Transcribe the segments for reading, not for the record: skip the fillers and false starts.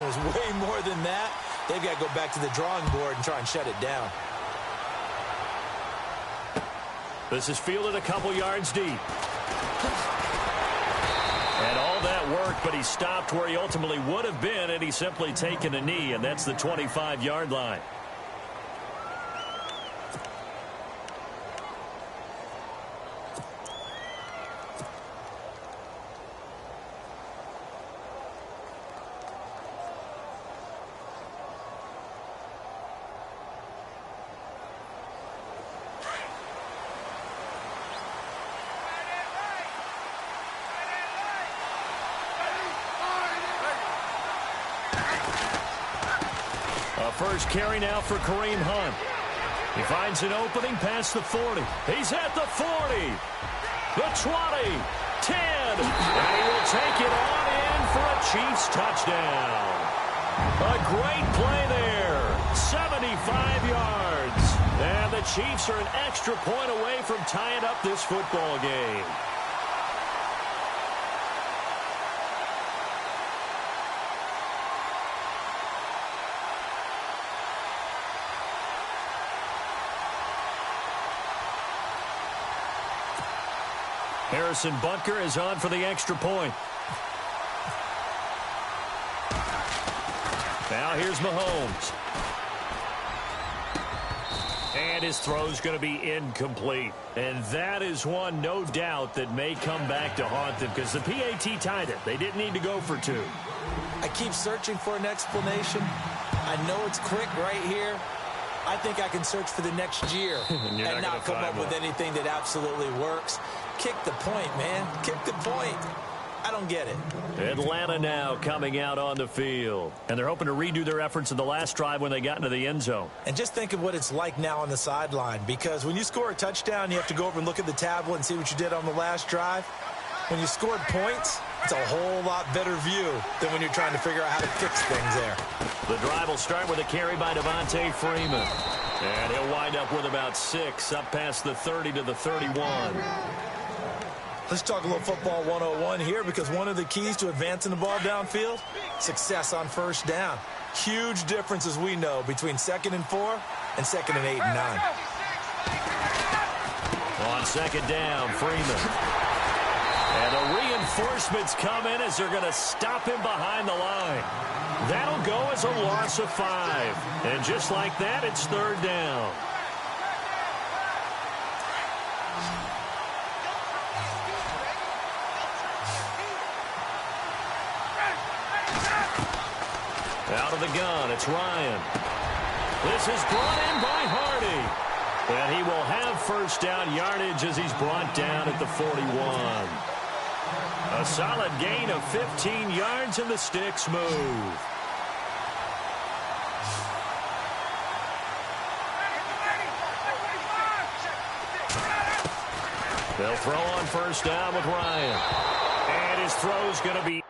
was way more than that, they've got to go back to the drawing board and try and shut it down. This is fielded a couple yards deep. And all that work, but he stopped where he ultimately would have been, and he's simply taken a knee, and that's the 25-yard line. First carry now for Kareem Hunt. He finds an opening past the 40. He's at the 40, the 20, 10, and he will take it on in for a Chiefs touchdown. A great play there, 75 yards. And the Chiefs are an extra point away from tying up this football game. Harrison Butker is on for the extra point. Now here's Mahomes. And his throw's going to be incomplete. And that is one, no doubt, that may come back to haunt them because the PAT tied it. They didn't need to go for two. I keep searching for an explanation. I know it's quick right here. I think I can search for the next year and not come up with anything that absolutely works. Kick the point, man. Kick the point. I don't get it. Atlanta now coming out on the field. And they're hoping to redo their efforts in the last drive when they got into the end zone. And just think of what it's like now on the sideline, because when you score a touchdown, you have to go over and look at the tablet and see what you did on the last drive. When you scored points, it's a whole lot better view than when you're trying to figure out how to fix things there. The drive will start with a carry by Devontae Freeman. And he'll wind up with about 6, up past the 30 to the 31. Let's talk a little football 101 here, because one of the keys to advancing the ball downfield, success on first down. Huge difference, as we know, between 2nd and 4 and 2nd and 8 and 9. On 2nd down, Freeman. And the reinforcements come in as they're going to stop him behind the line. That'll go as a loss of 5. And just like that, it's 3rd down. Out of the gun, it's Ryan. This is brought in by Hardy. And he will have first down yardage as he's brought down at the 41. A solid gain of 15 yards, and the sticks move. They'll throw on first down with Ryan. And his throw's going to be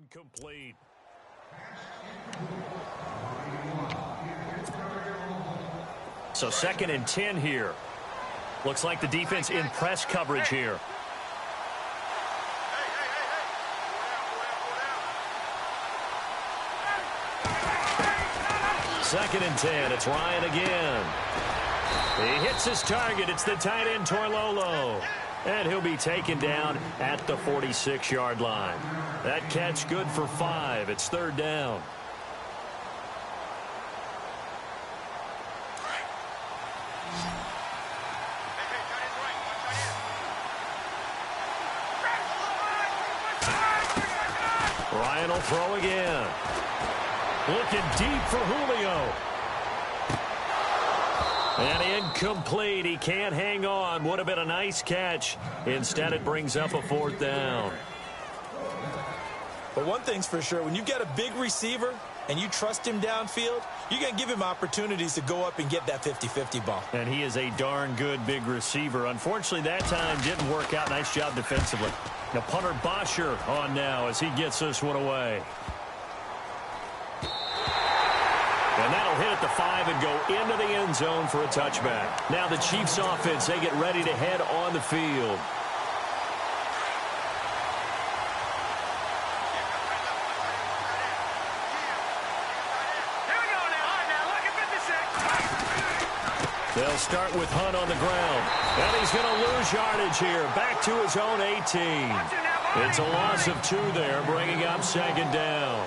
incomplete. So 2nd and 10 here. Looks like the defense in press coverage here. Second and 10. It's Ryan again. He hits his target. It's the tight end, Torlolo. And he'll be taken down at the 46-yard line. That catch good for 5. It's 3rd down. Ryan will throw again. Looking deep for Julio. And incomplete. He can't hang on. Would have been a nice catch. Instead, it brings up a 4th down. But one thing's for sure, when you get a big receiver and you trust him downfield, you're going to give him opportunities to go up and get that 50-50 ball. And he is a darn good big receiver. Unfortunately, that time didn't work out. Nice job defensively. Now, punter Bosher on now as he gets this one away. And that'll hit at the 5 and go into the end zone for a touchback. Now the Chiefs offense, they get ready to head on the field. They'll start with Hunt on the ground. And he's going to lose yardage here. Back to his own 18. It's a loss of 2 there, bringing up 2nd down.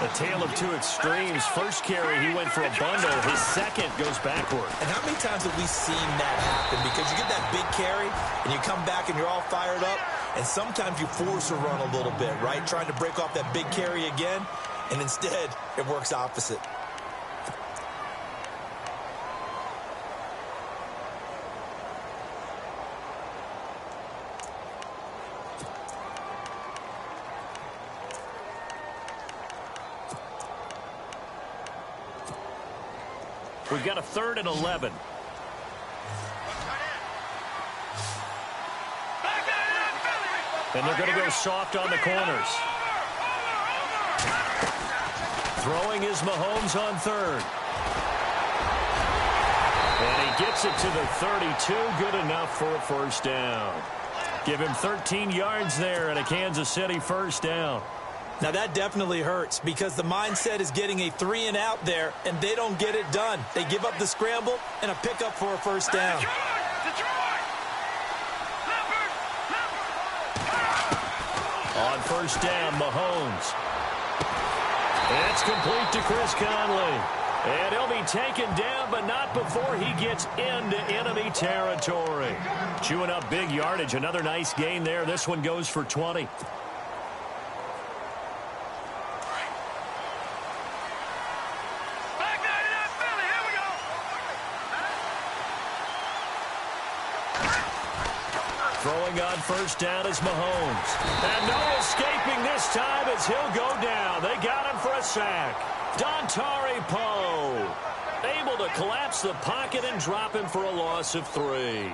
A tale of 2 extremes. First carry, he went for a bundle. His second goes backward. And how many times have we seen that happen? Because you get that big carry, and you come back and you're all fired up, and sometimes you force a run a little bit, right? Trying to break off that big carry again, and instead it works opposite. We've got a 3rd and 11. And they're going to go soft on the corners. Throwing is Mahomes on 3rd. And he gets it to the 32. Good enough for a 1st down. Give him 13 yards there and a Kansas City 1st down. Now, that definitely hurts because the mindset is getting a 3 and out there, and they don't get it done. They give up the scramble and a pickup for a 1st down. On 1st down, Mahomes. And it's complete to Chris Conley. And he'll be taken down, but not before he gets into enemy territory. Chewing up big yardage. Another nice gain there. This one goes for 20. Throwing on 1st down is Mahomes. And no escaping this time as he'll go down. They got him for a sack. Dontari Poe able to collapse the pocket and drop him for a loss of 3.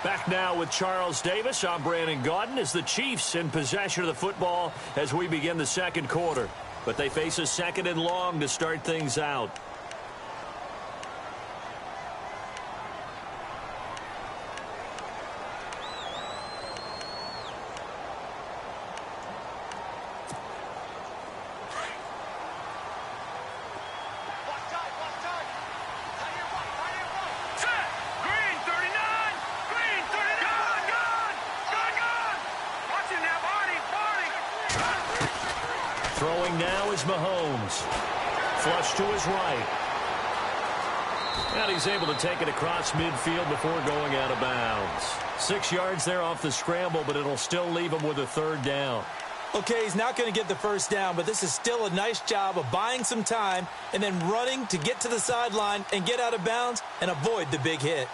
Back now with Charles Davis. I'm Brandon Gaudin as the Chiefs in possession of the football as we begin the 2nd quarter. But they face a 2nd and long to start things out. Throwing now is Mahomes. Flush to his right. And he's able to take it across midfield before going out of bounds. 6 yards there off the scramble, but it'll still leave him with a 3rd down. Okay, he's not going to get the 1st down, but this is still a nice job of buying some time and then running to get to the sideline and get out of bounds and avoid the big hit.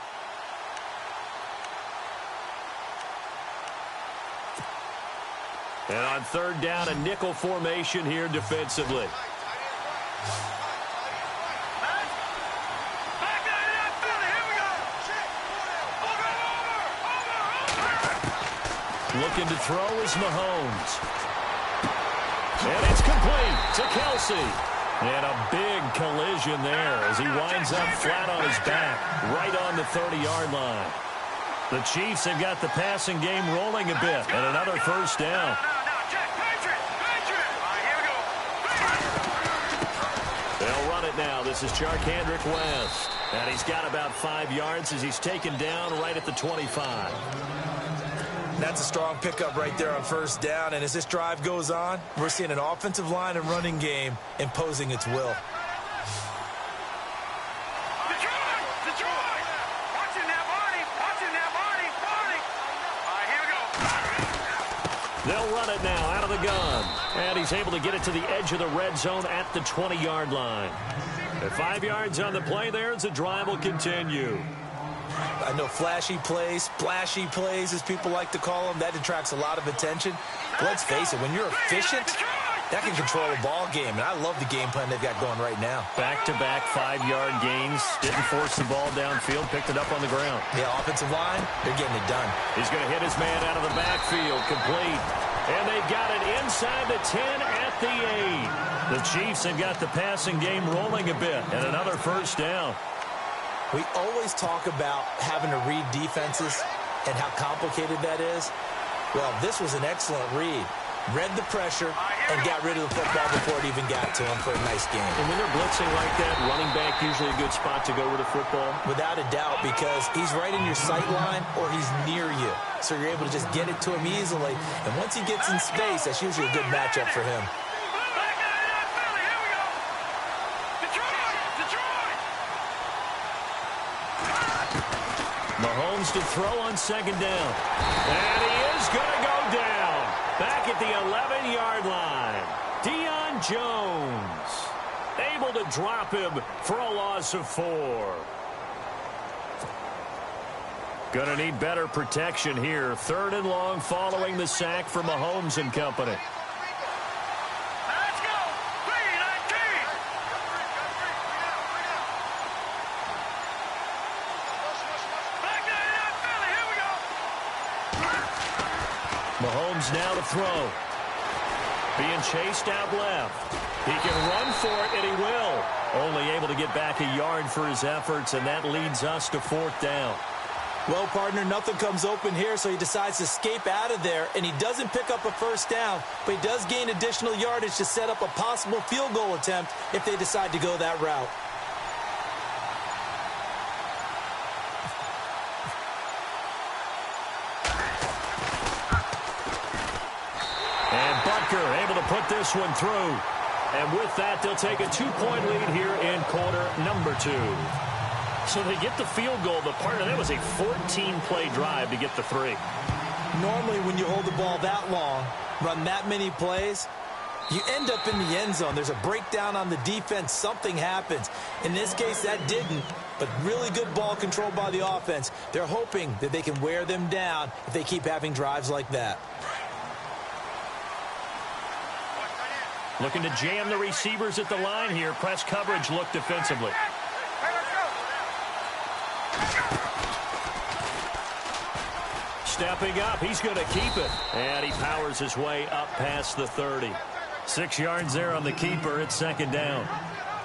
And on 3rd down, a nickel formation here defensively. Looking to throw is Mahomes. And it's complete to Kelsey. And a big collision there as he winds up flat on his back, right on the 30-yard line. The Chiefs have got the passing game rolling a bit, and another 1st down. They'll run it now. This is Charkandrick West. And he's got about 5 yards as he's taken down right at the 25. That's a strong pickup right there on 1st down. And as this drive goes on, we're seeing an offensive line and running game imposing its will. They'll run it now out of the gun. And he's able to get it to the edge of the red zone at the 20-yard line. At 5 yards on the play there as the drive will continue. I know flashy plays, splashy plays, as people like to call them, that attracts a lot of attention. But let's face it, when you're efficient, that can control a ball game, and I love the game plan they've got going right now. Back-to-back 5-yard gains. Didn't force the ball downfield. Picked it up on the ground. Yeah, offensive line, they're getting it done. He's going to hit his man out of the backfield. Complete. And they've got it inside the 10 at the 8. The Chiefs have got the passing game rolling a bit. And another first down. We always talk about having to read defenses and how complicated that is. Well, this was an excellent read. Read the pressure and got rid of the football before it even got to him for a nice game. And when they're blitzing like that, running back usually a good spot to go with the football? Without a doubt, because he's right in your sight line or he's near you. So you're able to just get it to him easily. And once he gets in space, that's usually a good matchup for him. Mahomes to throw on second down. And he is going to go down. Back at the 11-yard line. Deion Jones able to drop him for a loss of 4. Going to need better protection here. 3rd and long following the sack for Mahomes and company. Mahomes now to throw. Being chased out left. He can run for it, and he will. Only able to get back a yard for his efforts, and that leads us to 4th down. Well, partner, nothing comes open here, so he decides to escape out of there, and he doesn't pick up a first down, but he does gain additional yardage to set up a possible field goal attempt if they decide to go that route. Able to put this one through. And with that, they'll take a 2-point lead here in quarter number 2. So they get the field goal. The partner, that was a 14-play drive to get the 3. Normally, when you hold the ball that long, run that many plays, you end up in the end zone. There's a breakdown on the defense. Something happens. In this case, that didn't. But really good ball control by the offense. They're hoping that they can wear them down if they keep having drives like that. Looking to jam the receivers at the line here. Press coverage look defensively. Stepping up, he's going to keep it. And he powers his way up past the 30. 6 yards there on the keeper. It's 2nd down.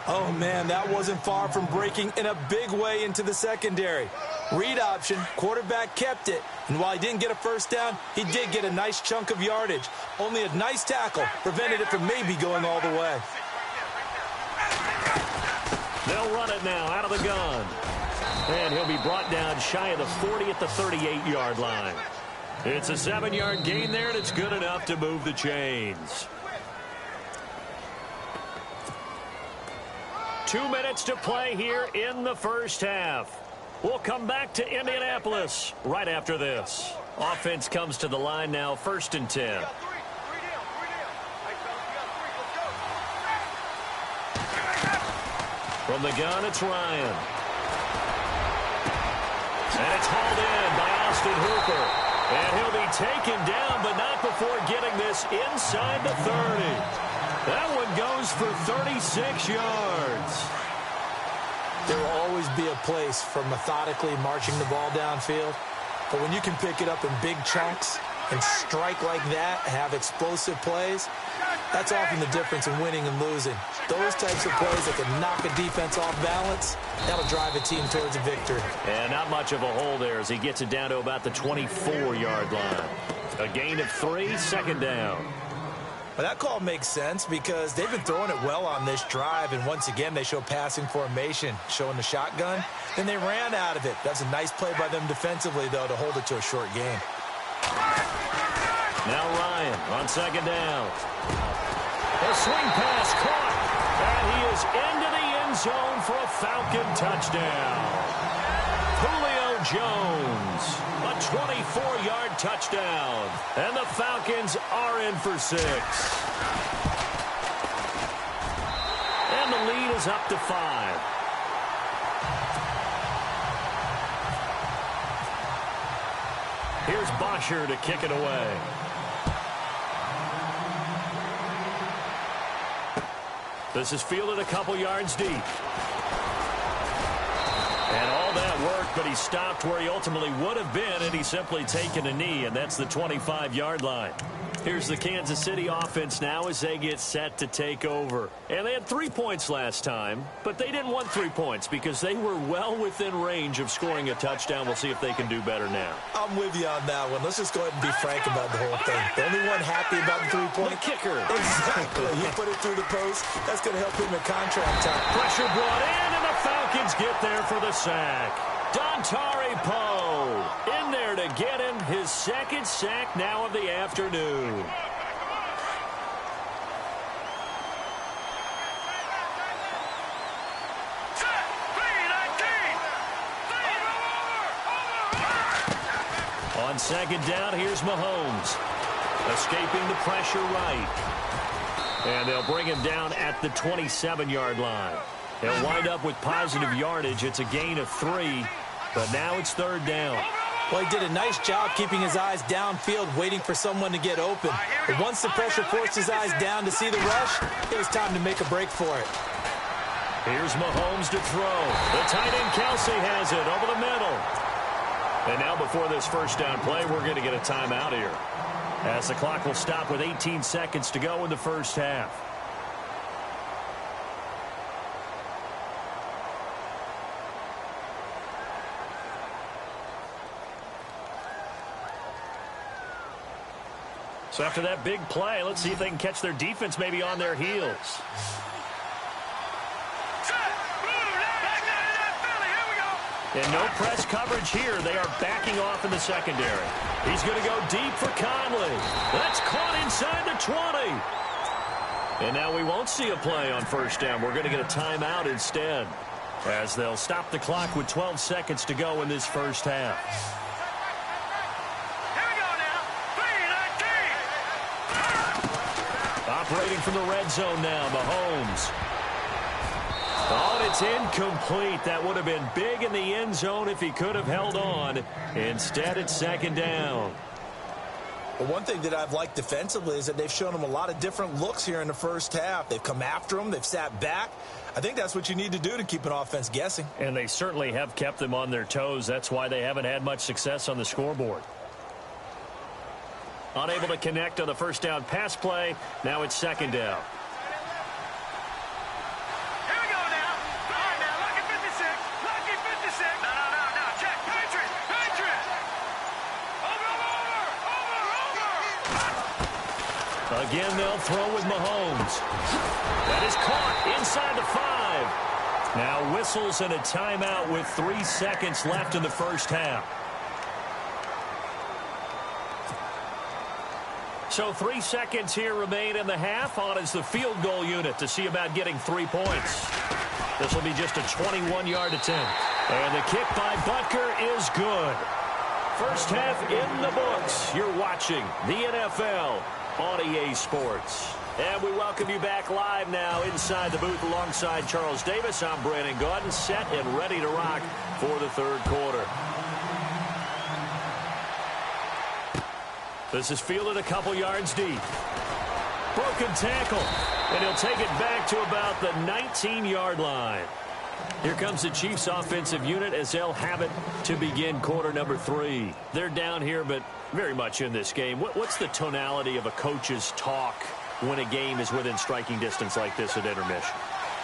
Oh, man, that wasn't far from breaking in a big way into the secondary. Read option, quarterback kept it, and while he didn't get a first down, he did get a nice chunk of yardage. Only a nice tackle prevented it from maybe going all the way. They'll run it now out of the gun. And he'll be brought down shy of the 40 at the 38-yard line. It's a 7-yard gain there, and it's good enough to move the chains. 2 minutes to play here in the first half. We'll come back to Indianapolis right after this. Offense comes to the line now, 1st and 10. From the gun, it's Ryan. And it's hauled in by Austin Hooper. And he'll be taken down, but not before getting this inside the 30. That one goes for 36 yards. There will always be a place for methodically marching the ball downfield. But when you can pick it up in big chunks and strike like that, have explosive plays, that's often the difference in winning and losing. Those types of plays that can knock a defense off balance, that'll drive a team towards a victory. And not much of a hole there as he gets it down to about the 24-yard line. A gain of 3, 2nd down. Well, that call makes sense because they've been throwing it well on this drive, and once again, they show passing formation, showing the shotgun. Then they ran out of it. That's a nice play by them defensively, though, to hold it to a short game. Now Ryan on 2nd down. A swing pass caught, and he is into the end zone for a Falcon touchdown. Julio Jones, a a 24-yard touchdown. And the Falcons are in for 6. And the lead is up to 5. Here's Bosher to kick it away. This is fielded a couple yards deep. And all that worked, but he stopped where he ultimately would have been, and he's simply taken a knee, and that's the 25-yard line. Here's the Kansas City offense now as they get set to take over. And they had 3 points last time, but they didn't want 3 points because they were well within range of scoring a touchdown. We'll see if they can do better now. I'm with you on that one. Let's just go ahead and be frank about the whole thing. The only one happy about the 3-point. The kicker. Exactly. He put it through the post. That's going to help him in contract time. Pressure brought in, and the Falcons get there for the sack. Dontari Poe in there to get him his second sack now of the afternoon. On second down, here's Mahomes. Escaping the pressure right. And they'll bring him down at the 27-yard line. They'll wind up with positive yardage. It's a gain of 3, but now it's third down. Well, he did a nice job keeping his eyes downfield, waiting for someone to get open. But once the pressure forced his eyes down to see the rush, it was time to make a break for it. Here's Mahomes to throw. The tight end Kelsey has it over the middle. And now before this first down play, we're going to get a timeout here, as the clock will stop with 18 seconds to go in the first half. So after that big play, let's see if they can catch their defense maybe on their heels. And no press coverage here. They are backing off in the secondary. He's going to go deep for Conley. That's caught inside the 20. And now we won't see a play on first down. We're going to get a timeout instead, as they'll stop the clock with 12 seconds to go in this first half. Operating from the red zone now, Mahomes. Oh, and it's incomplete. That would have been big in the end zone if he could have held on. Instead, it's second down. Well, one thing that I've liked defensively is that they've shown him a lot of different looks here in the first half. They've come after him. They've sat back. I think that's what you need to do to keep an offense guessing. And they certainly have kept them on their toes. That's why they haven't had much success on the scoreboard. Unable to connect on the first down pass play. Now it's second down. Here we go now. All right, now, lucky 56. Lucky 56. No. Check. Patriot. Over. Again, they'll throw with Mahomes. That is caught inside the 5. Now whistles and a timeout with 3 seconds left in the first half. So 3 seconds here remain in the half. On is the field goal unit to see about getting 3 points. This will be just a 21-yard attempt. And the kick by Butker is good. First half in the books. You're watching the NFL on EA Sports. And we welcome you back live now inside the booth alongside Charles Davis. I'm Brandon Gaudin, set and ready to rock for the third quarter. This is fielded a couple yards deep. Broken tackle. And he'll take it back to about the 19-yard line. Here comes the Chiefs offensive unit as they'll have it to begin quarter number 3. They're down here, but very much in this game. What's the tonality of a coach's talk when a game is within striking distance like this at intermission?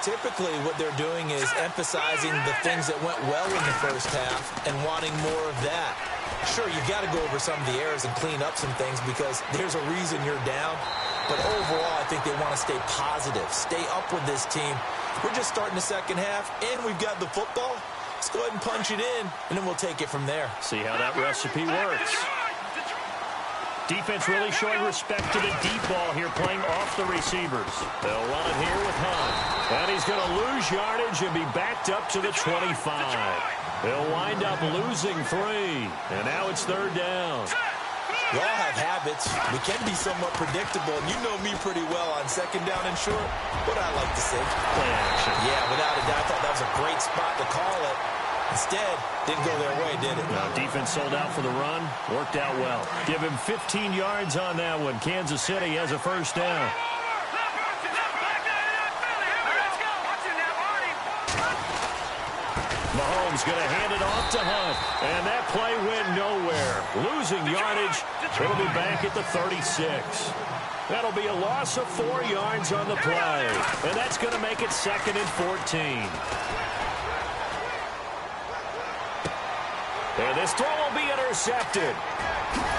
Typically, what they're doing is emphasizing the things that went well in the first half and wanting more of that. Sure, you've got to go over some of the errors and clean up some things because there's a reason you're down. But overall, I think they want to stay positive, stay up with this team. We're just starting the second half, and we've got the football. Let's go ahead and punch it in, and then we'll take it from there. See how that recipe works. Defense really showing respect to the deep ball here, playing off the receivers. They'll run it here with Hunt. And he's going to lose yardage and be backed up to the 25. They'll wind up losing 3. And now it's 3rd down. We all have habits. We can be somewhat predictable, and you know me pretty well on 2nd down and short. What I like to say? Play action. Yeah, without a doubt. I thought that was a great spot to call it. Instead, didn't go their way, did it? No, defense sold out for the run. Worked out well. Give him 15 yards on that one. Kansas City has a 1st down. Mahomes going to hand it off to Hunt. And that play went nowhere. Losing yardage. It'll be back at the 36. That'll be a loss of 4 yards on the play. And that's going to make it 2nd and 14. And this throw will be intercepted.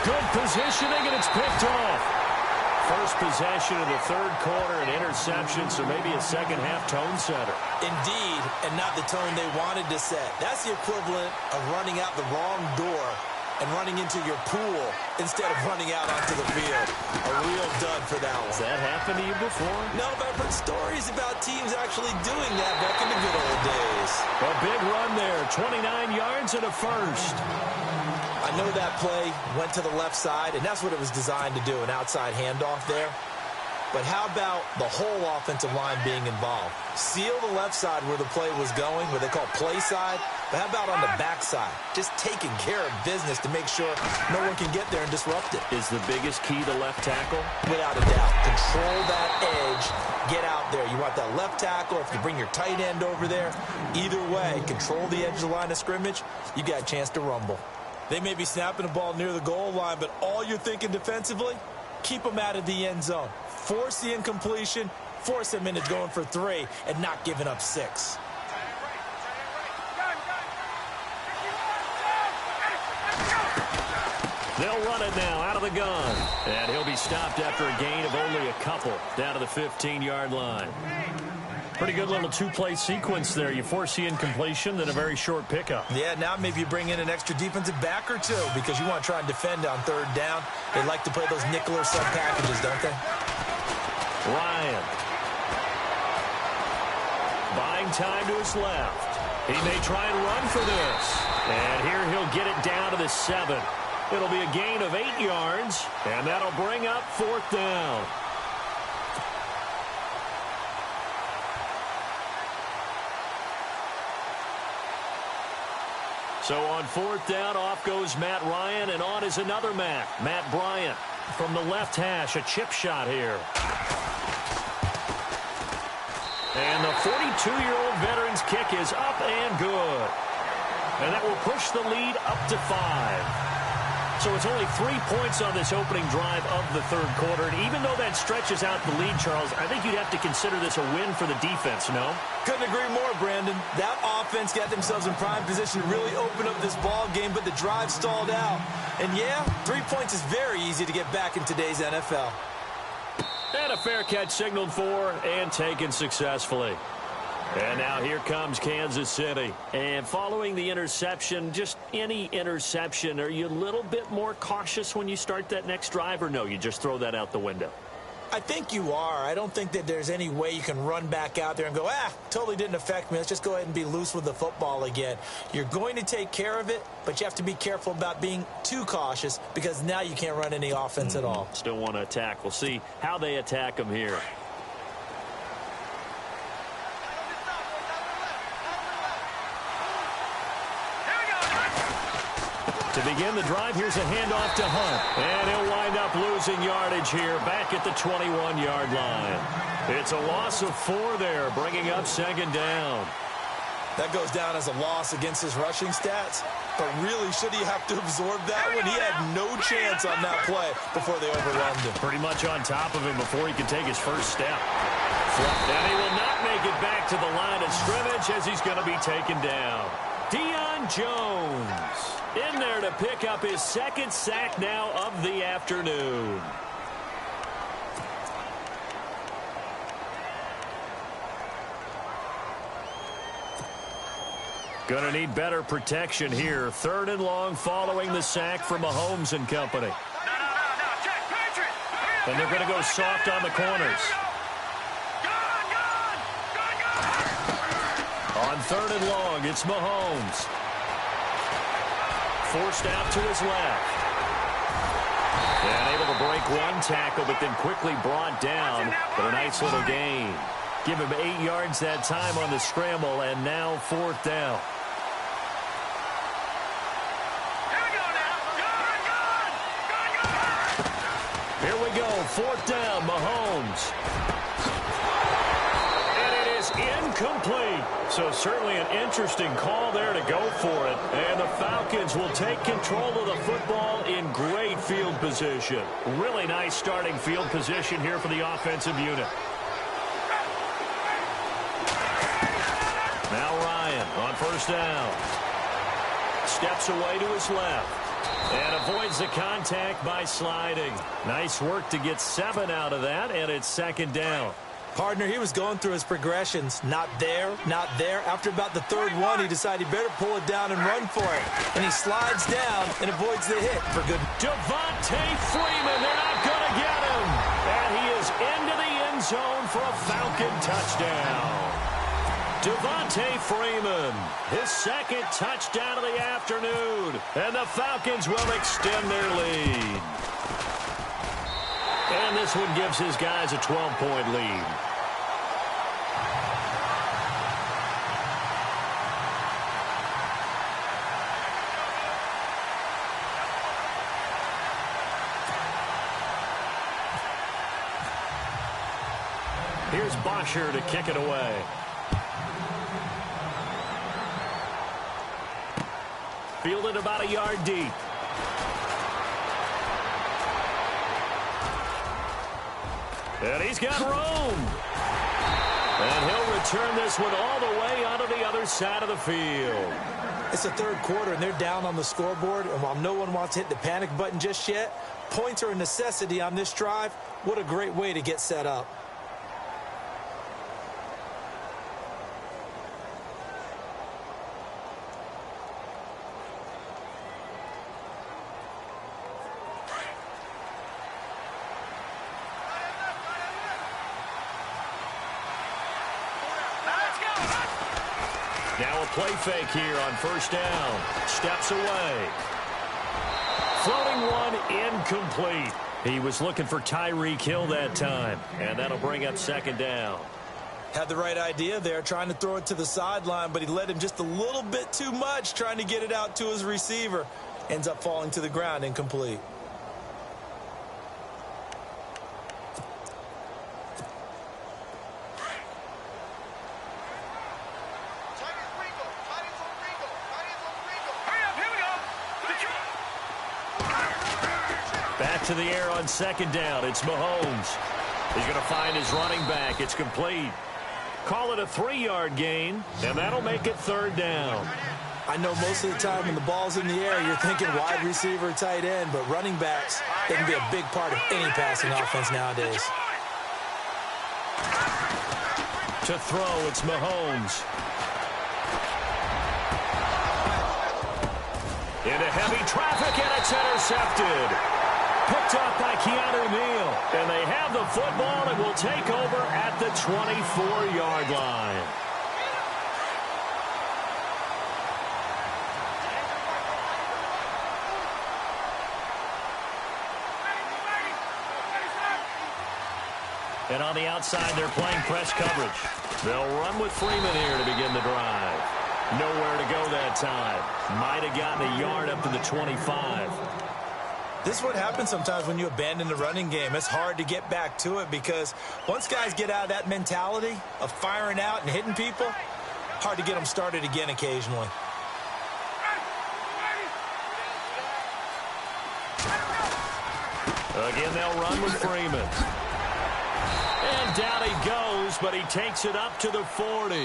Good positioning, and it's picked off. First possession of the 3rd quarter, an interception, so maybe a second-half tone setter. Indeed, and not the tone they wanted to set. That's the equivalent of running out the wrong door and running into your pool instead of running out onto the field. A real dud for that one. Has that happened to you before? No, but I've heard stories about teams actually doing that back in the good old days. A big run there, 29 yards and a 1st. I know that play went to the left side, and that's what it was designed to do, an outside handoff there. But how about the whole offensive line being involved? Seal the left side where the play was going, what they call play side. But how about on the back side? Just taking care of business to make sure no one can get there and disrupt it. Is the biggest key the left tackle? Without a doubt. Control that edge. Get out there. You want that left tackle. If you bring your tight end over there, either way, control the edge of the line of scrimmage, you got a chance to rumble. They may be snapping the ball near the goal line, but all you're thinking defensively, keep them out of the end zone. Force the incompletion, force them into going for 3, and not giving up 6. They'll run it now out of the gun. And he'll be stopped after a gain of only a couple down to the 15-yard line. Pretty good little 2-play sequence there. You force the incompletion, then a very short pickup. Yeah, now maybe you bring in an extra defensive back or 2 because you want to try and defend on 3rd down. They like to play those nickel or sub packages, don't they? Ryan. Buying time to his left. He may try and run for this. And here he'll get it down to the 7. It'll be a gain of 8 yards, and that'll bring up 4th down. So on 4th down, off goes Matt Ryan, and on is another Matt Bryant. From the left hash, a chip shot here. And the 42-year-old veteran's kick is up and good. And that will push the lead up to 5. So it's only 3 points on this opening drive of the 3rd quarter. And even though that stretches out the lead, Charles, I think you'd have to consider this a win for the defense, no? Couldn't agree more, Brandon. That offense got themselves in prime position to really open up this ball game, but the drive stalled out. And yeah, 3 points is very easy to get back in today's NFL. And a fair catch signaled for and taken successfully. And now here comes Kansas City. And following the interception, just any interception, are you a little bit more cautious when you start that next drive, or no, you just throw that out the window? I think you are. I don't think that there's any way you can run back out there and go, totally didn't affect me. Let's just go ahead and be loose with the football again. You're going to take care of it, but you have to be careful about being too cautious because now you can't run any offense at all. Still want to attack. We'll see how they attack them here. To begin the drive, here's a handoff to Hunt. And he'll wind up losing yardage here back at the 21-yard line. It's a loss of 4 there, bringing up 2nd down. That goes down as a loss against his rushing stats. But really, should he have to absorb that one? He had no chance on that play before they overwhelmed him. Pretty much on top of him before he could take his first step. And he will not make it back to the line of scrimmage as he's going to be taken down. Deion Jones in there to pick up his 2nd sack now of the afternoon. Going to need better protection here. 3rd and long following the sack from Mahomes and company. No, check. And they're going to go soft on the corners. On 3rd and long, it's Mahomes. Forced out to his left. And able to break one tackle, but then quickly brought down for a nice little gain. Give him 8 yards that time on the scramble, and now 4th down. Here we go, 4th down, Mahomes. And it is incomplete. So certainly an interesting call there to go for it. And the Falcons will take control of the football in great field position. Really nice starting field position here for the offensive unit. Now Ryan on 1st down. Steps away to his left. And avoids the contact by sliding. Nice work to get 7 out of that, and it's 2nd down. Partner, he was going through his progressions. Not there, not there. After about the 3rd one, he decided he better pull it down and run for it. And he slides down and avoids the hit for good. Devontae Freeman, they're not going to get him. And he is into the end zone for a Falcon touchdown. Devontae Freeman, his 2nd touchdown of the afternoon. And the Falcons will extend their lead. And this one gives his guys a 12-point lead. Here's Bosher to kick it away. Fielded about a yard deep. And he's got room. And he'll return this one all the way onto the other side of the field. It's the 3rd quarter, and they're down on the scoreboard. And while no one wants to hit the panic button just yet, points are a necessity on this drive. What a great way to get set up. Now a play fake here on 1st down. Steps away. Floating one incomplete. He was looking for Tyreek Hill that time. And that'll bring up 2nd down. Had the right idea there, trying to throw it to the sideline, but he led him just a little bit too much, trying to get it out to his receiver. Ends up falling to the ground, incomplete. Back to the air on 2nd down. It's Mahomes. He's going to find his running back. It's complete. Call it a 3-yard gain, and that'll make it 3rd down. I know most of the time when the ball's in the air, you're thinking wide receiver, tight end, but running backs, they can be a big part of any passing offense nowadays. To throw, it's Mahomes. Into heavy traffic, and it's intercepted. Picked up by Keanu Neal. And they have the football and will take over at the 24-yard line. And on the outside, they're playing press coverage. They'll run with Freeman here to begin the drive. Nowhere to go that time. Might have gotten a yard up to the 25. This is what happens sometimes when you abandon the running game. It's hard to get back to it because once guys get out of that mentality of firing out and hitting people, hard to get them started again occasionally. Again, they'll run with Freeman. And down he goes, but he takes it up to the 40.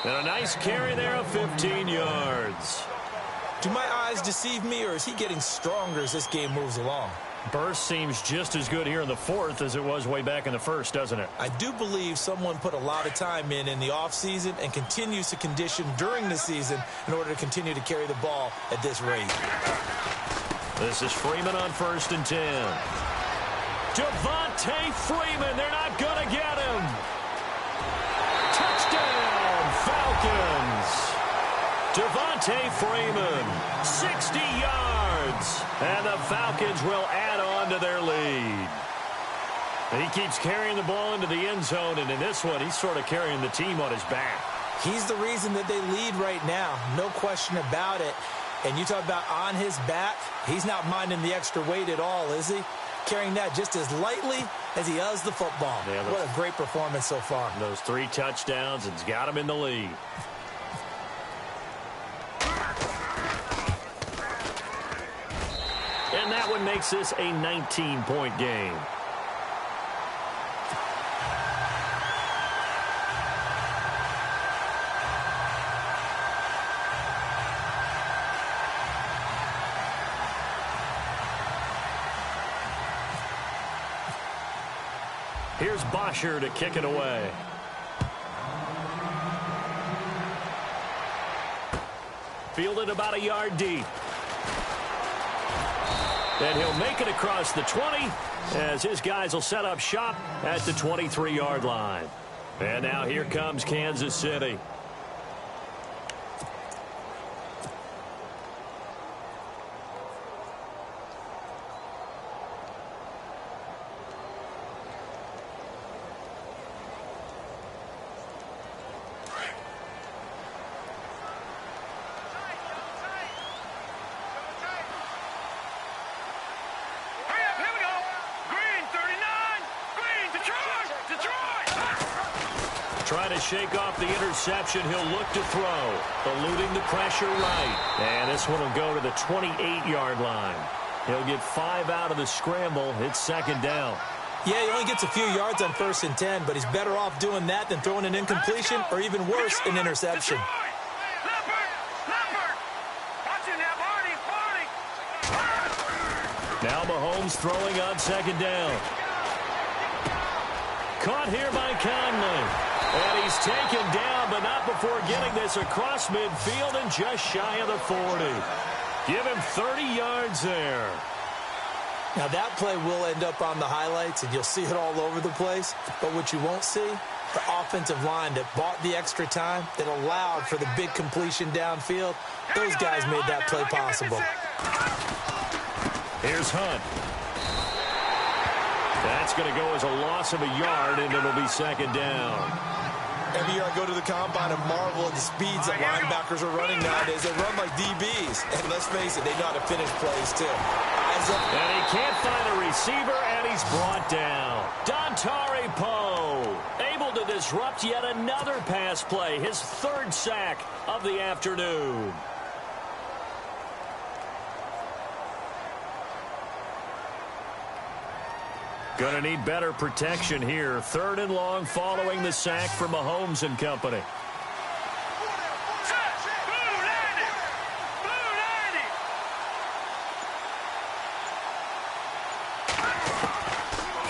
And a nice carry there of 15 yards. Do my eyes deceive me, or is he getting stronger as this game moves along? Burst seems just as good here in the 4th as it was way back in the 1st, doesn't it? I do believe someone put a lot of time in the offseason and continues to condition during the season in order to continue to carry the ball at this rate. This is Freeman on 1st and 10. Devontae Freeman, they're not going to get him. Touchdown, Falcons. Devontae Freeman, 60 yards. And the Falcons will add on to their lead. He keeps carrying the ball into the end zone, and in this one, he's sort of carrying the team on his back. He's the reason that they lead right now. No question about it. And you talk about on his back, he's not minding the extra weight at all, is he? Carrying that just as lightly as he does the football. Yeah, what a great performance so far. Those 3 touchdowns, and it's got him in the lead. And that one makes this a 19-point game. Here's Bosher to kick it away. Fielded about a yard deep. And he'll make it across the 20 as his guys will set up shop at the 23-yard line. And now here comes Kansas City. Trying to shake off the interception. He'll look to throw. Eluding the pressure right. And this one will go to the 28-yard line. He'll get 5 out of the scramble. It's second down. Yeah, he only gets a few yards on 1st and 10, but he's better off doing that than throwing an incompletion or even worse, an interception. Now Mahomes throwing on second down. Caught here by Conley. And he's taken down, but not before getting this across midfield and just shy of the 40. Give him 30 yards there. Now that play will end up on the highlights, and you'll see it all over the place. But what you won't see, the offensive line that bought the extra time, that allowed for the big completion downfield, those guys made that play possible. Here's Hunt. That's going to go as a loss of a yard, and it'll be second down. Every year I go to the combine and marvel at the speeds that linebackers are running nowadays. They run like DBs. And let's face it, they know how to finish plays too. Eyes up. And he can't find a receiver, and he's brought down. Dontari Poe able to disrupt yet another pass play. His 3rd sack of the afternoon. Going to need better protection here. 3rd and long following the sack from Mahomes and company.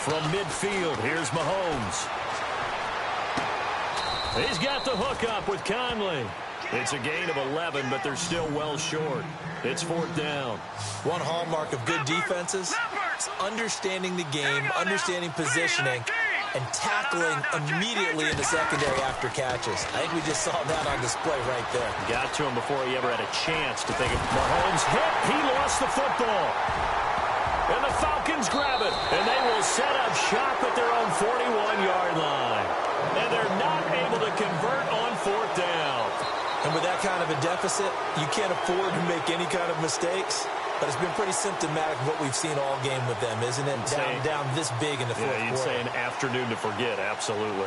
From midfield, here's Mahomes. He's got the hook up with Conley. It's a gain of 11, but they're still well short. It's 4th down. One hallmark of good defenses is understanding the game, understanding positioning, and tackling immediately in the secondary after catches. I think we just saw that on display right there. Got to him before he ever had a chance to think of Mahomes hit. He lost the football. And the Falcons grab it. And they will set up shop at their own 41-yard line. And they're not able to convert on 4th down. And with that kind of a deficit, you can't afford to make any kind of mistakes. But it's been pretty symptomatic of what we've seen all game with them, isn't it? Down this big in the fourth quarter. You'd say an afternoon to forget, absolutely.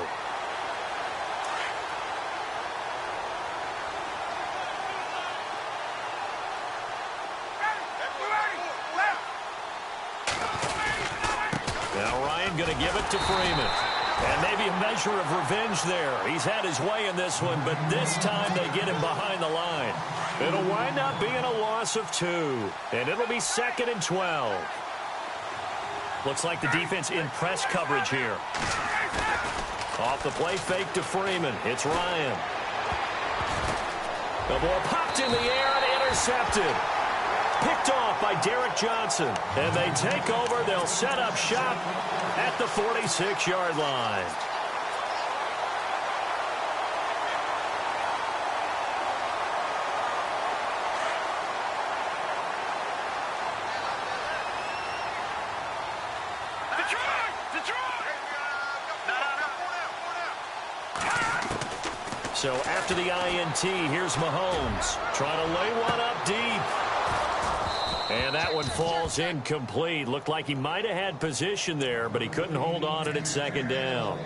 Now Ryan going to give it to Freeman. And maybe a measure of revenge there. He's had his way in this one, but this time they get him behind the line. It'll wind up being a loss of 2. And it'll be 2nd and 12. Looks like the defense in press coverage here. Off the play fake to Freeman. It's Ryan. The ball popped in the air and intercepted. Picked off by Derek Johnson. And they take over. They'll set up shop at the 46-yard line. So after the INT, here's Mahomes trying to lay one up deep. And that one falls incomplete. Looked like he might have had position there, but he couldn't hold on at second down.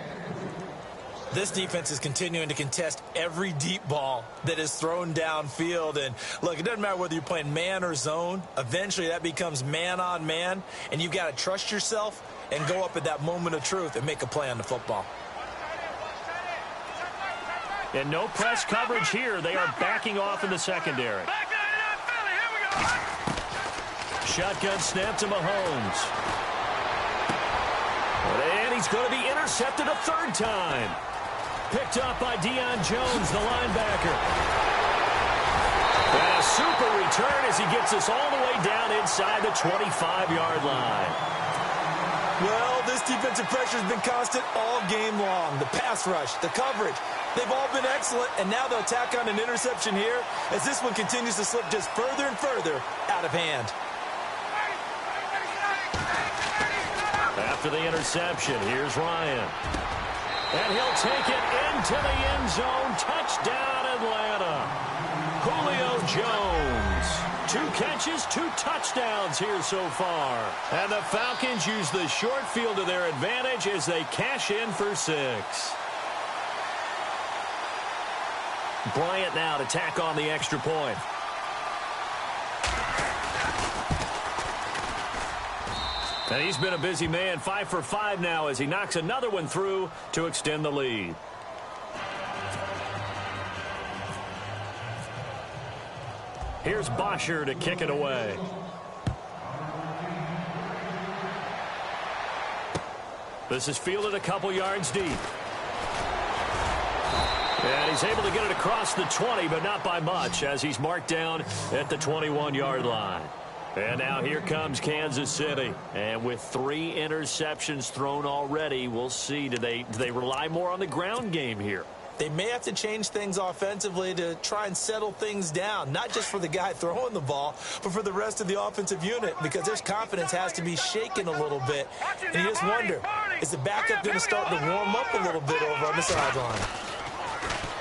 This defense is continuing to contest every deep ball that is thrown downfield. And, look, it doesn't matter whether you're playing man or zone. Eventually that becomes man on man, and you've got to trust yourself and go up at that moment of truth and make a play on the football. And no press coverage here. They are backing off in the secondary. Shotgun snap to Mahomes. And he's going to be intercepted a third time. Picked up by Deion Jones, the linebacker. And a super return as he gets us all the way down inside the 25-yard line. Well, this defensive pressure has been constant all game long. The pass rush, the coverage, they've all been excellent, and now they'll tack on an interception here as this one continues to slip just further and further out of hand. After the interception, here's Ryan. And he'll take it into the end zone. Touchdown, Atlanta. Julio Jones. 2 catches, 2 touchdowns here so far. And the Falcons use the short field to their advantage as they cash in for 6. Bryant now to tack on the extra point. And he's been a busy man, 5 for 5 now as he knocks another one through to extend the lead. Here's Bosher to kick it away. This is fielded a couple yards deep. And he's able to get it across the 20, but not by much as he's marked down at the 21-yard line. And now here comes Kansas City. And with 3 interceptions thrown already, we'll see. Do they rely more on the ground game here? They may have to change things offensively to try and settle things down, not just for the guy throwing the ball, but for the rest of the offensive unit, because their confidence has to be shaken a little bit. And you just wonder, is the backup going to start to warm up a little bit over on the sideline?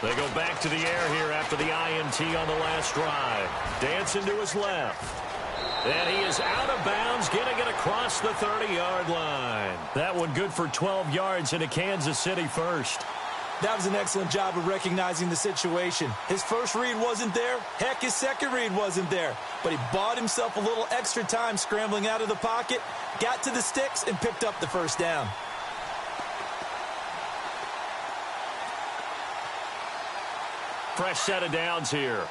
They go back to the air here after the INT on the last drive. Dancing to his left. And he is out of bounds, getting it across the 30-yard line. That one good for 12 yards into Kansas City first. That was an excellent job of recognizing the situation. His first read wasn't there. Heck, his second read wasn't there. But he bought himself a little extra time scrambling out of the pocket, got to the sticks, and picked up the first down. Fresh set of downs here.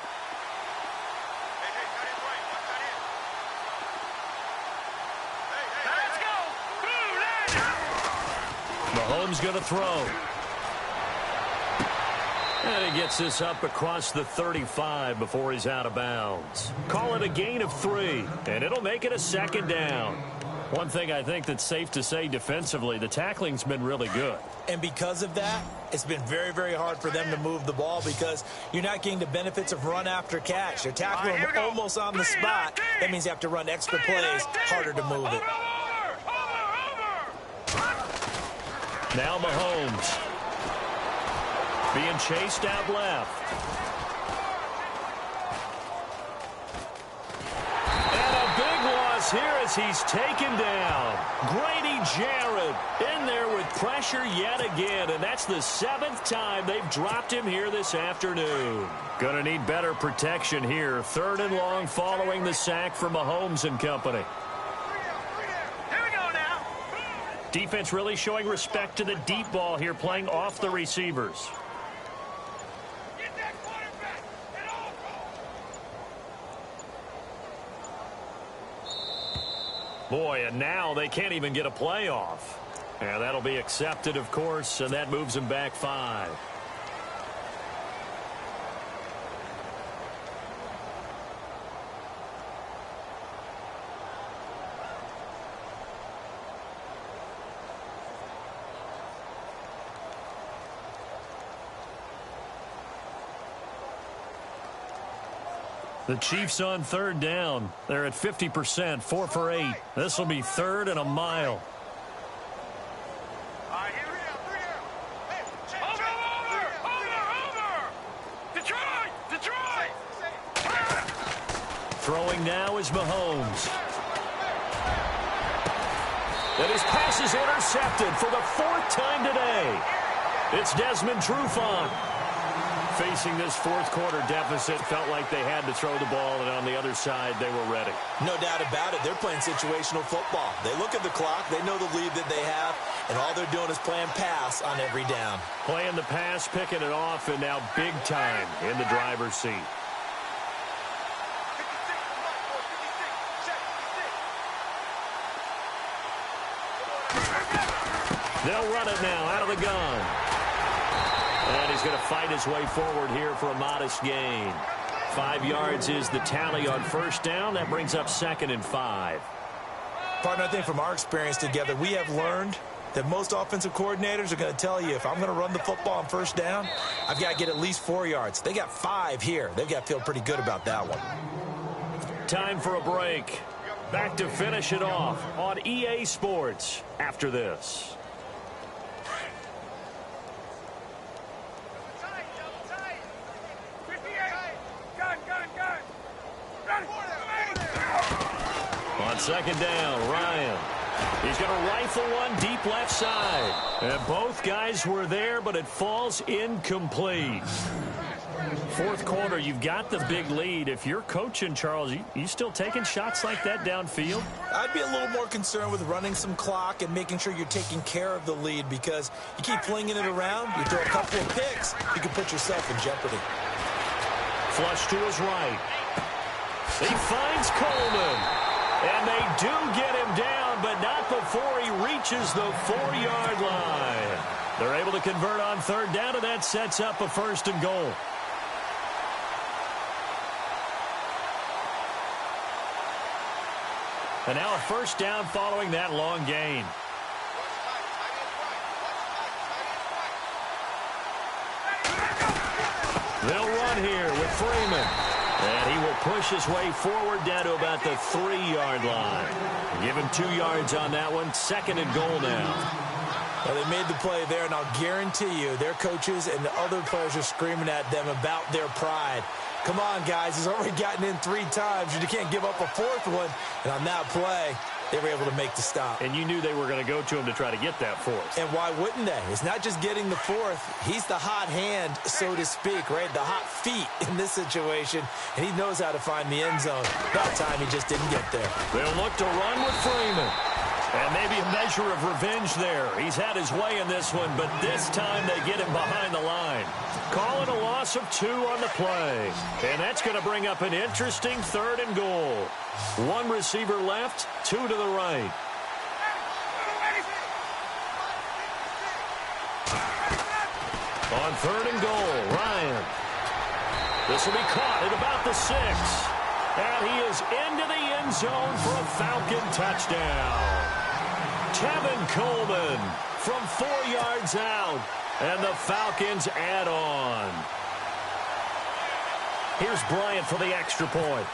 Mahomes going to throw. And he gets this up across the 35 before he's out of bounds. Call it a gain of 3, and it'll make it a second down. One thing I think that's safe to say defensively, the tackling's been really good. And because of that, it's been very, very hard for them to move the ball because you're not getting the benefits of run after catch. They're tackling them almost on the spot. That means you have to run extra plays, harder to move it. Now Mahomes being chased out left. And a big loss here as he's taken down. Grady Jarrett in there with pressure yet again, and that's the 7th time they've dropped him here this afternoon. Gonna need better protection here. 3rd and long following the sack for Mahomes and company. Defense really showing respect to the deep ball here, playing off the receivers. Boy, and now they can't even get a play off. And that'll be accepted, of course, and that moves them back 5. The Chiefs on third down. They're at 50%, 4 for 8. This will be third and a mile. Throwing now is Mahomes. And his pass is intercepted for the 4th time today. It's Desmond Trufant. Facing this fourth quarter deficit, felt like they had to throw the ball, and on the other side, they were ready. No doubt about it. They're playing situational football. They look at the clock. They know the lead that they have, and all they're doing is playing pass on every down. Playing the pass, picking it off, and now big time in the driver's seat. They'll run it now out of the gun. And he's going to fight his way forward here for a modest gain. 5 yards is the tally on first down. That brings up 2nd and 5. Partner, I think from our experience together, we have learned that most offensive coordinators are going to tell you, if I'm going to run the football on first down, I've got to get at least 4 yards. They got 5 here. They've got to feel pretty good about that one. Time for a break. Back to finish it off on EA Sports after this. On second down, Ryan. He's going to rifle one deep left side. And both guys were there, but it falls incomplete. Fourth quarter, you've got the big lead. If you're coaching, Charles, you still taking shots like that downfield? I'd be a little more concerned with running some clock and making sure you're taking care of the lead, because you keep flinging it around, you throw a couple of picks, you can put yourself in jeopardy. Flush to his right. He finds Coleman. And they do get him down, but not before he reaches the 4-yard line. They're able to convert on third down, and that sets up a 1st and goal. And now a first down following that long gain. They'll run here with Freeman. And he will push his way forward down to about the 3-yard line. Give him 2 yards on that one. 2nd and goal now. Well, they made the play there, and I'll guarantee you their coaches and the other players are screaming at them about their pride. Come on, guys. He's already gotten in 3 times. You can't give up a 4th one. And on that play, they were able to make the stop. And you knew they were going to go to him to try to get that 4th. And why wouldn't they? It's not just getting the 4th. He's the hot hand, so to speak, right? The hot feet in this situation. And he knows how to find the end zone. That time, he just didn't get there. They'll look to run with Freeman. And maybe a measure of revenge there. He's had his way in this one, but this time they get him behind the line. Calling a loss of 2 on the play. And that's going to bring up an interesting 3rd and goal. 1 receiver left, 2 to the right. On 3rd and goal, Ryan. This will be caught at about the 6. And he is into the end zone for a Falcon touchdown. Tevin Coleman from 4 yards out. And the Falcons add on. Here's Bryant for the extra point.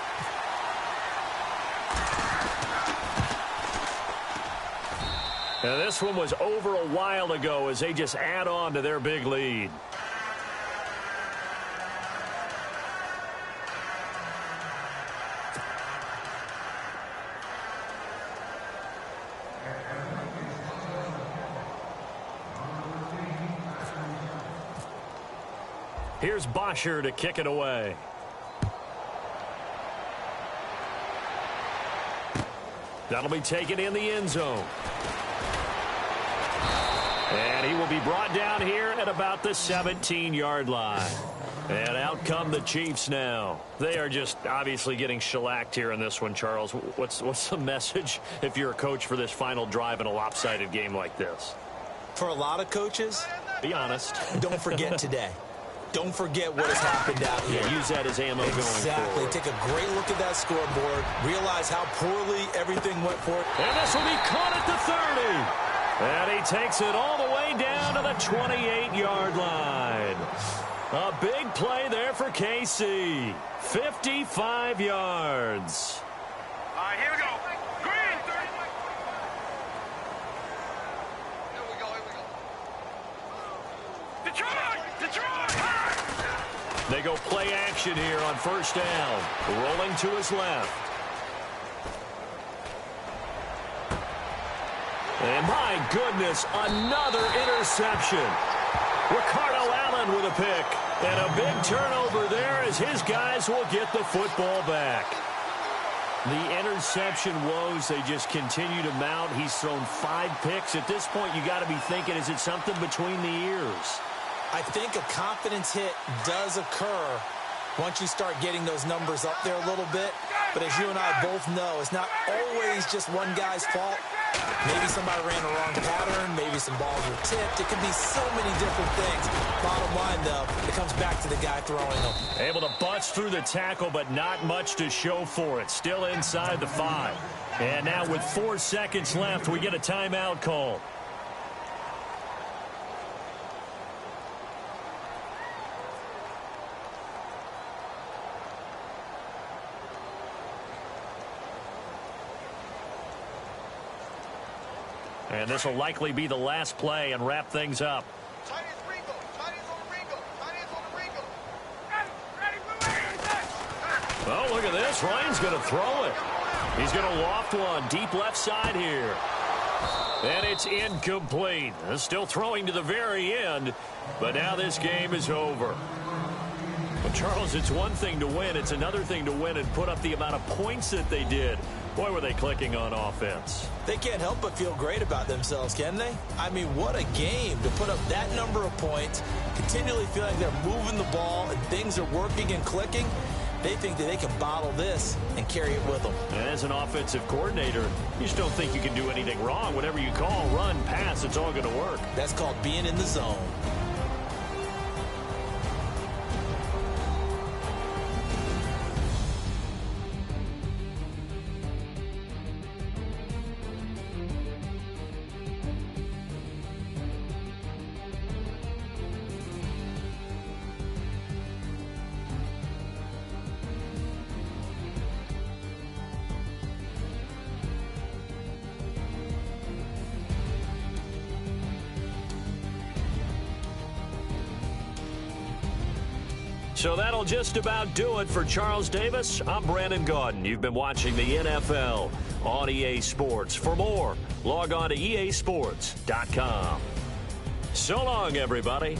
And this one was over a while ago as they just add on to their big lead. Here's Bosher to kick it away. That'll be taken in the end zone. And he will be brought down here at about the 17-yard line. And out come the Chiefs now. They are just obviously getting shellacked here in this one, Charles. What's the message if you're a coach for this final drive in a lopsided game like this? For a lot of coaches, be honest. Don't forget today. Don't forget what has happened out here. Yeah, use that as ammo going forward. Exactly. Take a great look at that scoreboard. Realize how poorly everything went for it. And this will be caught at the 30. And he takes it all the way down to the 28-yard line. A big play there for KC. 55 yards. All right, here we go. Green. Here we go. Detroit. They go play action here on first down. Rolling to his left. And my goodness, another interception. Ricardo Allen with a pick. And a big turnover there as his guys will get the football back. The interception woes, they just continue to mount. He's thrown 5 picks. At this point, you got to be thinking, is it something between the ears? I think a confidence hit does occur once you start getting those numbers up there a little bit. But as you and I both know, it's not always just one guy's fault. Maybe somebody ran a wrong pattern. Maybe some balls were tipped. It could be so many different things. Bottom line, though, it comes back to the guy throwing them. Able to bust through the tackle, but not much to show for it. Still inside the 5. And now with 4 seconds left, we get a timeout call. And this will likely be the last play and wrap things up. Tight ends Ringo. Oh, look at this. Ryan's going to throw it. He's going to loft one deep left side here. And it's incomplete. Still throwing to the very end. But now this game is over. Well, Charles, it's one thing to win. It's another thing to win and put up the amount of points that they did. Boy, were they clicking on offense. They can't help but feel great about themselves, can they? I mean, what a game to put up that number of points, continually feeling they're moving the ball and things are working and clicking. They think that they can bottle this and carry it with them. And as an offensive coordinator, you just don't think you can do anything wrong. Whatever you call, run, pass, it's all going to work. That's called being in the zone. So that'll just about do it for Charles Davis. I'm Brandon Gaudin. You've been watching the NFL on EA Sports. For more, log on to easports.com. So long, everybody.